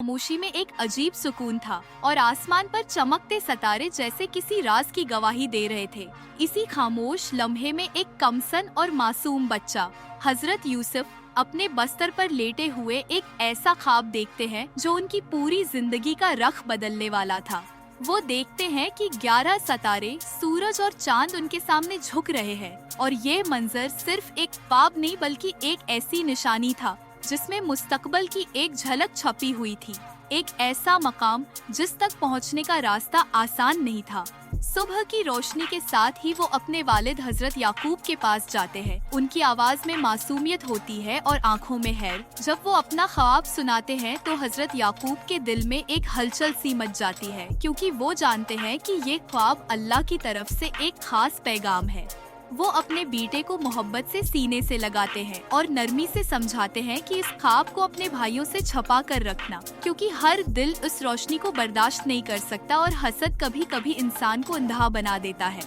खामोशी में एक अजीब सुकून था और आसमान पर चमकते सितारे जैसे किसी राज की गवाही दे रहे थे। इसी खामोश लम्हे में एक कमसन और मासूम बच्चा हजरत यूसुफ अपने बस्तर पर लेटे हुए एक ऐसा ख्वाब देखते हैं जो उनकी पूरी जिंदगी का रख बदलने वाला था। वो देखते हैं कि 11 सितारे, सूरज और चांद उनके सामने झुक रहे हैं और ये मंजर सिर्फ एक ख्वाब नहीं बल्कि एक ऐसी निशानी था जिसमें मुस्तकबल की एक झलक छपी हुई थी। एक ऐसा मकाम जिस तक पहुंचने का रास्ता आसान नहीं था। सुबह की रोशनी के साथ ही वो अपने वालिद हजरत याकूब के पास जाते हैं। उनकी आवाज में मासूमियत होती है और आंखों में हैर। जब वो अपना ख्वाब सुनाते हैं तो हजरत याकूब के दिल में एक हलचल सी मच जाती है, क्योंकि वो जानते हैं कि ये ख्वाब अल्लाह की तरफ से एक खास पैगाम है। वो अपने बेटे को मोहब्बत से सीने से लगाते हैं और नरमी से समझाते हैं कि इस ख्वाब को अपने भाइयों से छुपा कर रखना, क्योंकि हर दिल उस रोशनी को बर्दाश्त नहीं कर सकता और हसद कभी कभी इंसान को अंधा बना देता है।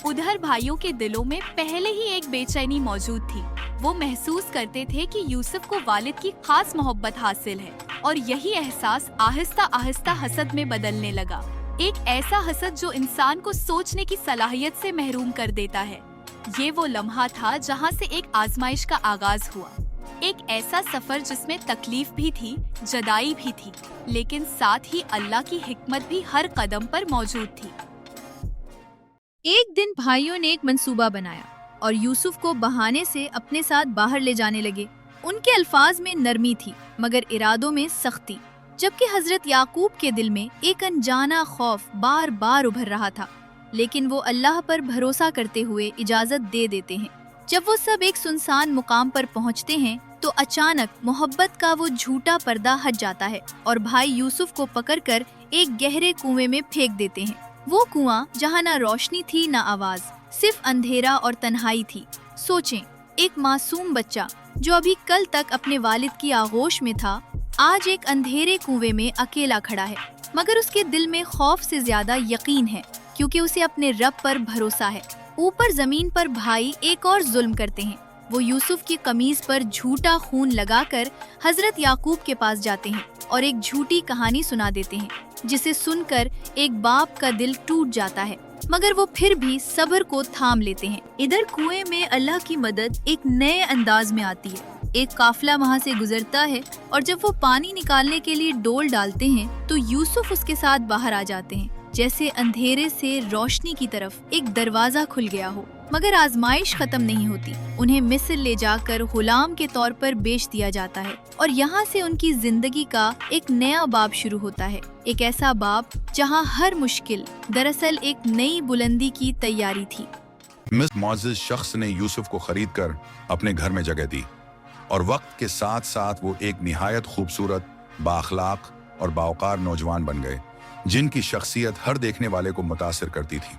उधर भाइयों के दिलों में पहले ही एक बेचैनी मौजूद थी। वो महसूस करते थे कि यूसुफ को वालिद की खास मोहब्बत हासिल है और यही एहसास आहिस्ता आहिस्ता हसद में बदलने लगा। एक ऐसा हसद जो इंसान को सोचने की सलाहियत से महरूम कर देता है। ये वो लम्हा था जहाँ से एक आजमाइश का आगाज हुआ। एक ऐसा सफर जिसमें तकलीफ भी थी, जदाई भी थी, लेकिन साथ ही अल्लाह की हिकमत भी हर कदम पर मौजूद थी। एक दिन भाइयों ने एक मंसूबा बनाया और यूसुफ को बहाने से अपने साथ बाहर ले जाने लगे। उनके अल्फाज में नरमी थी मगर इरादों में सख्ती। जबकि हजरत याकूब के दिल में एक अनजाना खौफ बार बार उभर रहा था, लेकिन वो अल्लाह पर भरोसा करते हुए इजाजत दे देते हैं। जब वो सब एक सुनसान मुकाम पर पहुंचते हैं तो अचानक मोहब्बत का वो झूठा पर्दा हट जाता है और भाई यूसुफ को पकड़कर एक गहरे कुएं में फेंक देते हैं। वो कुआं जहाँ ना रोशनी थी ना आवाज, सिर्फ अंधेरा और तन्हाई थी। सोचें, एक मासूम बच्चा जो अभी कल तक अपने वालिद की आगोश में था, आज एक अंधेरे कुएं में अकेला खड़ा है, मगर उसके दिल में खौफ से ज्यादा यकीन है, क्योंकि उसे अपने रब पर भरोसा है। ऊपर जमीन पर भाई एक और जुल्म करते हैं। वो यूसुफ की कमीज पर झूठा खून लगाकर हजरत याकूब के पास जाते हैं और एक झूठी कहानी सुना देते हैं, जिसे सुनकर एक बाप का दिल टूट जाता है, मगर वो फिर भी सब्र को थाम लेते हैं। इधर कुएं में अल्लाह की मदद एक नए अंदाज में आती है। एक काफिला वहाँ से गुजरता है और जब वो पानी निकालने के लिए डोल डालते हैं तो यूसुफ उसके साथ बाहर आ जाते हैं, जैसे अंधेरे से रोशनी की तरफ एक दरवाजा खुल गया हो। मगर आजमाइश खत्म नहीं होती। उन्हें मिस्र ले जाकर गुलाम के तौर पर बेच दिया जाता है और यहाँ से उनकी जिंदगी का एक नया बाब शुरू होता है। एक ऐसा बाब जहाँ हर मुश्किल दरअसल एक नई बुलंदी की तैयारी थी। मुअज़्ज़िज़ शख्स ने यूसुफ को खरीद कर अपने घर में जगह दी और वक्त के साथ साथ वो एक निहायत खूबसूरत, बाअखलाक और बावकार नौजवान बन गए, जिनकी शख्सियत हर देखने वाले को मुतासिर करती थी।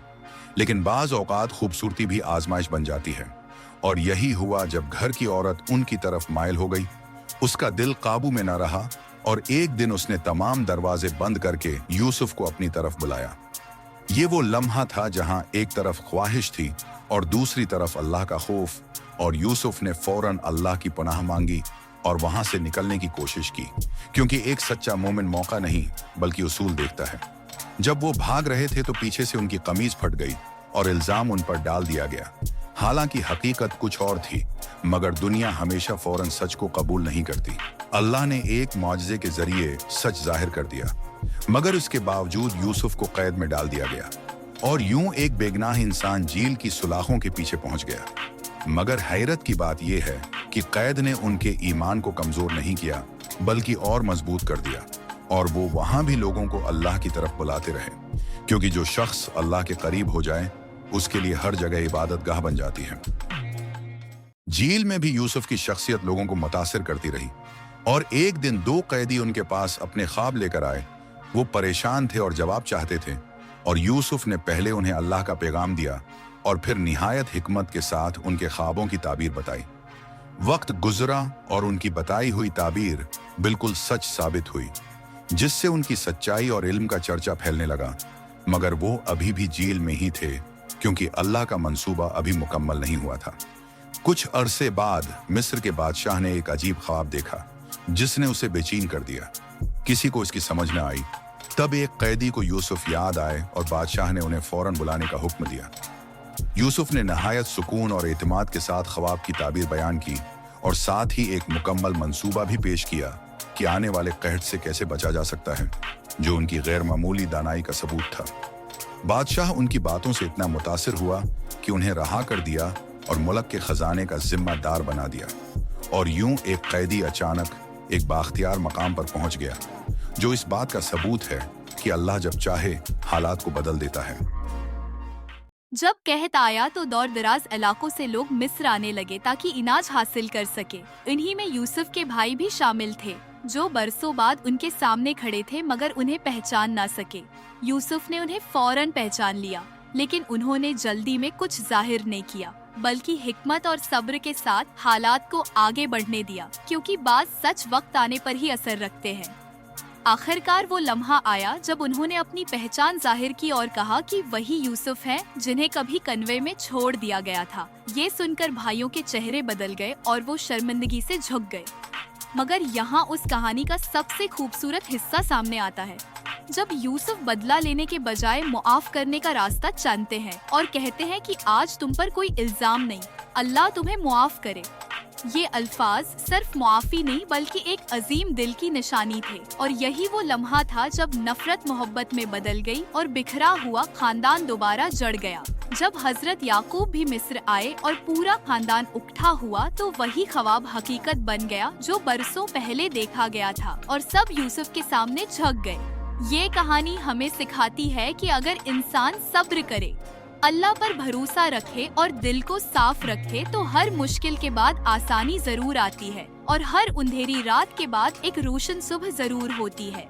लेकिन बाज़ औक़ात खूबसूरती भी आजमाइश बन जाती है, और यही हुआ जब घर की औरत उनकी तरफ माइल हो गई। उसका दिल काबू में न रहा और एक दिन उसने तमाम दरवाजे बंद करके यूसुफ को अपनी तरफ बुलाया। ये वो लम्हा था जहां एक तरफ ख्वाहिश थी और दूसरी तरफ अल्लाह का खौफ, और यूसुफ ने फौरन अल्लाह की पनाह मांगी और वहां से निकलने की कोशिश की, क्योंकि एक सच्चा मोमिन मौका नहीं बल्कि उसूल देखता है। जब वो भाग रहे थे तो पीछे से उनकी कमीज फट गई और इल्जाम उन पर डाल दिया गया। हालांकि हकीकत कुछ और थी, मगर दुनिया हमेशा फौरन सच को कबूल नहीं करती। अल्लाह ने एक मौजज़े के जरिए सच जाहिर कर दिया, मगर इसके बावजूद यूसुफ को कैद में डाल दिया गया और यूं एक बेगनाह इंसान झील की सुलाखों के पीछे पहुंच गया। मगर हैरत की बात यह है कि कैद ने उनके ईमान को कमजोर नहीं किया बल्कि और मजबूत कर दिया, और वो वहां भी लोगों को अल्लाह की तरफ बुलाते रहे, क्योंकि जो शख्स अल्लाह के करीब हो जाए उसके लिए हर जगह इबादत गाह बन जाती है। झील में भी यूसुफ की शख्सियत लोगों को मुतासिर करती रही और एक दिन दो कैदी उनके पास अपने ख्वाब लेकर आए। वो परेशान थे और जवाब चाहते थे, और यूसुफ ने पहले उन्हें अल्लाह का पैगाम दिया और फिर निहायत हिकमत के साथ उनके ख्वाबों की ताबीर बताई। वक्त गुजरा और उनकी बताई हुई ताबीर बिल्कुल सच साबित हुई, जिससे उनकी सच्चाई और इल्म का चर्चा फैलने लगा। मगर वो अभी भी जेल में ही थे, क्योंकि अल्लाह का मंसूबा अभी मुकम्मल नहीं हुआ था। कुछ अरसे बाद मिस्र के बादशाह ने एक अजीब ख्वाब देखा, जिसने उसे बेचैन कर दिया। किसी को इसकी समझ न आई। तब एक कैदी को यूसुफ याद आए और बादशाह ने उन्हें फौरन बुलाने का हुक्म दिया। यूसुफ ने नहायत सुकून और एतमाद के साथ ख्वाब की ताबीर बयान की और साथ ही एक मुकम्मल मंसूबा भी पेश किया कि आने वाले कहत से कैसे बचा जा सकता है, जो उनकी गैर मामूली दानाई का सबूत था। बादशाह उनकी बातों से इतना मुतासिर हुआ कि उन्हें रहा कर दिया और मुल्क के खजाने का जिम्मेदार बना दिया। और यूं एक कैदी अचानक एक बाख्तियार मकाम पर पहुंच गया, जो इस बात का सबूत है कि अल्लाह जब चाहे हालात को बदल देता है। जब कहत आया तो दौर दराज इलाकों से लोग मिस्र आने लगे ताकि इनाज हासिल कर सके। इन्हीं में यूसुफ के भाई भी शामिल थे, जो बरसों बाद उनके सामने खड़े थे मगर उन्हें पहचान ना सके। यूसुफ ने उन्हें फौरन पहचान लिया, लेकिन उन्होंने जल्दी में कुछ जाहिर नहीं किया, बल्कि हिकमत और सब्र के साथ हालात को आगे बढ़ने दिया, क्योंकि बात सच वक्त आने पर ही असर रखते हैं। आखिरकार वो लम्हा आया जब उन्होंने अपनी पहचान जाहिर की और कहा कि वही यूसुफ हैं जिन्हें कभी कन्वे में छोड़ दिया गया था। ये सुनकर भाइयों के चेहरे बदल गए और वो शर्मिंदगी से झुक गए। मगर यहाँ उस कहानी का सबसे खूबसूरत हिस्सा सामने आता है, जब यूसुफ बदला लेने के बजाय मुआफ करने का रास्ता चुनते हैं और कहते हैं कि आज तुम पर कोई इल्जाम नहीं, अल्लाह तुम्हें मुआफ करे। ये अल्फाज सिर्फ मुआफी नहीं बल्कि एक अजीम दिल की निशानी थे, और यही वो लम्हा था जब नफरत मोहब्बत में बदल गई और बिखरा हुआ खानदान दोबारा जड़ गया। जब हजरत याकूब भी मिस्र आए और पूरा खानदान इकट्ठा हुआ तो वही ख्वाब हकीकत बन गया जो बरसों पहले देखा गया था, और सब यूसुफ के सामने झुक गए। ये कहानी हमें सिखाती है कि अगर इंसान सब्र करे, अल्लाह पर भरोसा रखे और दिल को साफ रखे तो हर मुश्किल के बाद आसानी जरूर आती है, और हर अंधेरी रात के बाद एक रोशन सुबह जरूर होती है।